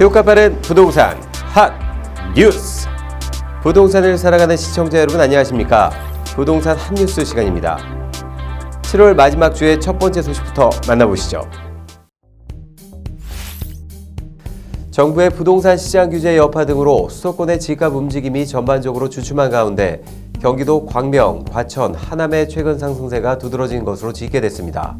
효과 빠른 부동산 핫 뉴스. 부동산을 사랑하는 시청자 여러분 안녕하십니까? 부동산 핫 뉴스 시간입니다. 7월 마지막 주의 첫 번째 소식부터 만나보시죠. 정부의 부동산 시장 규제 여파 등으로 수도권의 집값 움직임이 전반적으로 주춤한 가운데 경기도 광명, 과천, 하남의 최근 상승세가 두드러진 것으로 집계됐습니다.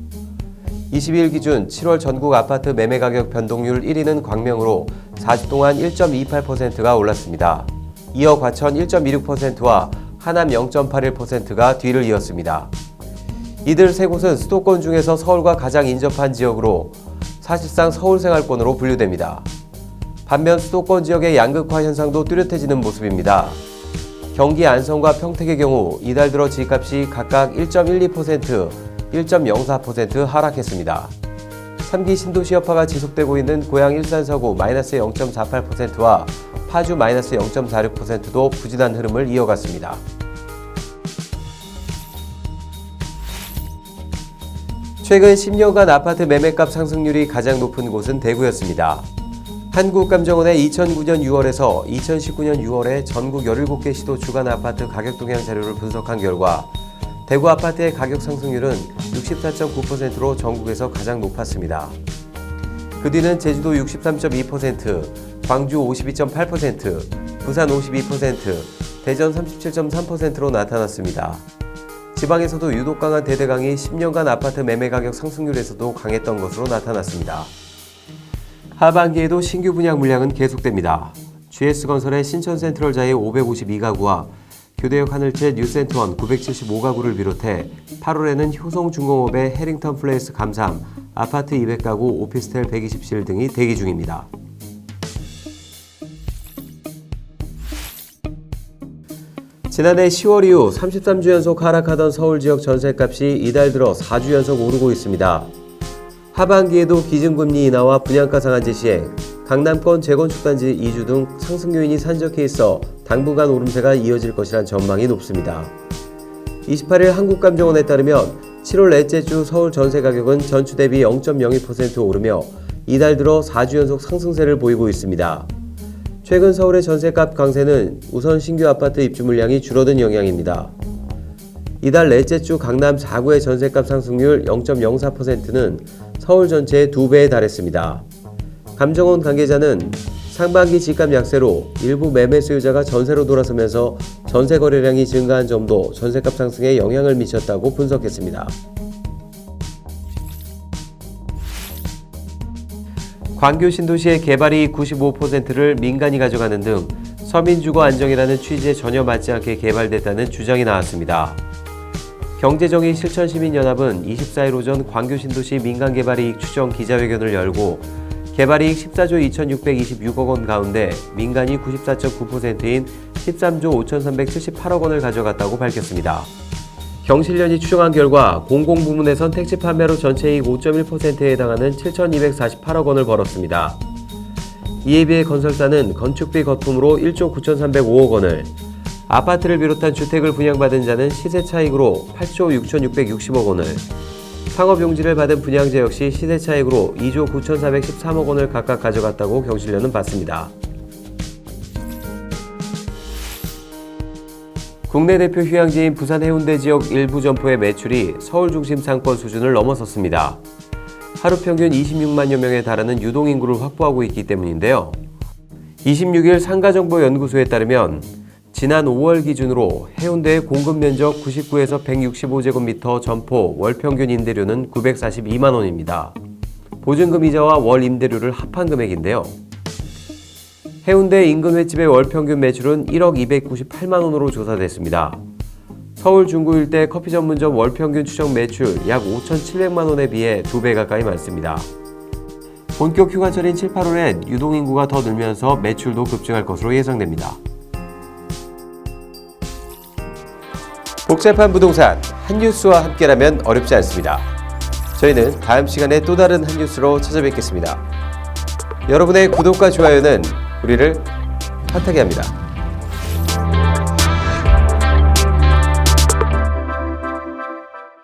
22일 기준 7월 전국 아파트 매매 가격 변동률 1위는 광명으로 4주 동안 1.28%가 올랐습니다. 이어 과천 1.26%와 하남 0.81%가 뒤를 이었습니다. 이들 세 곳은 수도권 중에서 서울과 가장 인접한 지역으로 사실상 서울 생활권으로 분류됩니다. 반면 수도권 지역의 양극화 현상도 뚜렷해지는 모습입니다. 경기 안성과 평택의 경우 이달 들어 집값이 각각 1.12%, 1.04% 하락했습니다. 3기 신도시 여파가 지속되고 있는 고양 일산 서구 마이너스 0.48%와 파주 마이너스 0.46%도 부진한 흐름을 이어갔습니다. 최근 10년간 아파트 매매값 상승률이 가장 높은 곳은 대구였습니다. 한국감정원의 2009년 6월에서 2019년 6월에 전국 17개 시도 주간 아파트 가격 동향 자료를 분석한 결과 대구 아파트의 가격 상승률은 64.9%로 전국에서 가장 높았습니다. 그 뒤는 제주도 63.2%, 광주 52.8%, 부산 52%, 대전 37.3%로 나타났습니다. 지방에서도 유독 강한 대대강이 10년간 아파트 매매 가격 상승률에서도 강했던 것으로 나타났습니다. 하반기에도 신규 분양 물량은 계속됩니다. GS건설의 신천센트럴자이 552가구와 교대역 하늘채 뉴센트원 975가구를 비롯해 8월에는 효성중공업의 해링턴 플레이스 감삼, 아파트 200가구, 오피스텔 120실 등이 대기 중입니다. 지난해 10월 이후 33주 연속 하락하던 서울 지역 전셋값이 이달 들어 4주 연속 오르고 있습니다. 하반기에도 기준금리 인하와 분양가 상한제 시행, 강남권 재건축단지 이주 등 상승 요인이 산적해 있어 당분간 오름세가 이어질 것이란 전망이 높습니다. 28일 한국감정원에 따르면 7월 넷째 주 서울 전세 가격은 전주 대비 0.02% 오르며 이달 들어 4주 연속 상승세를 보이고 있습니다. 최근 서울의 전세값 강세는 우선 신규 아파트 입주 물량이 줄어든 영향입니다. 이달 넷째 주 강남 4구의 전세값 상승률 0.04%는 서울 전체의 2배에 달했습니다. 감정원 관계자는 상반기 집값 약세로 일부 매매 수요자가 전세로 돌아서면서 전세 거래량이 증가한 점도 전세값 상승에 영향을 미쳤다고 분석했습니다. 광교 신도시의 개발이익 95%를 민간이 가져가는 등 서민주거 안정이라는 취지에 전혀 맞지 않게 개발됐다는 주장이 나왔습니다. 경제정의실천시민연합은 24일 오전 광교 신도시 민간개발이익 추정 기자회견을 열고 개발이익 14조 2,626억 원 가운데 민간이 94.9%인 13조 5,378억 원을 가져갔다고 밝혔습니다. 경실련이 추정한 결과 공공부문에선 택지 판매로 전체이익 5.1%에 해당하는 7,248억 원을 벌었습니다. 이에 비해 건설사는 건축비 거품으로 1조 9,305억 원을, 아파트를 비롯한 주택을 분양받은 자는 시세 차익으로 8조 6,660억 원을, 상업용지를 받은 분양자 역시 시세 차익으로 2조 9,413억 원을 각각 가져갔다고 경실련은 봤습니다. 국내 대표 휴양지인 부산 해운대 지역 일부 점포의 매출이 서울 중심 상권 수준을 넘어섰습니다. 하루 평균 26만여 명에 달하는 유동인구를 확보하고 있기 때문인데요. 26일 상가정보연구소에 따르면 지난 5월 기준으로 해운대의 공급 면적 99에서 165제곱미터 점포 월 평균 임대료는 942만 원입니다. 보증금 이자와 월 임대료를 합한 금액인데요. 해운대 인근 횟집의 월 평균 매출은 1억 298만 원으로 조사됐습니다. 서울 중구 일대 커피 전문점 월 평균 추정 매출 약 5,700만 원에 비해 2배 가까이 많습니다. 본격 휴가철인 7, 8월엔 유동인구가 더 늘면서 매출도 급증할 것으로 예상됩니다. 복잡한 부동산 핫뉴스와 함께라면 어렵지 않습니다. 저희는 다음 시간에 또 다른 핫뉴스로 찾아뵙겠습니다. 여러분의 구독과 좋아요는 우리를 핫하게 합니다.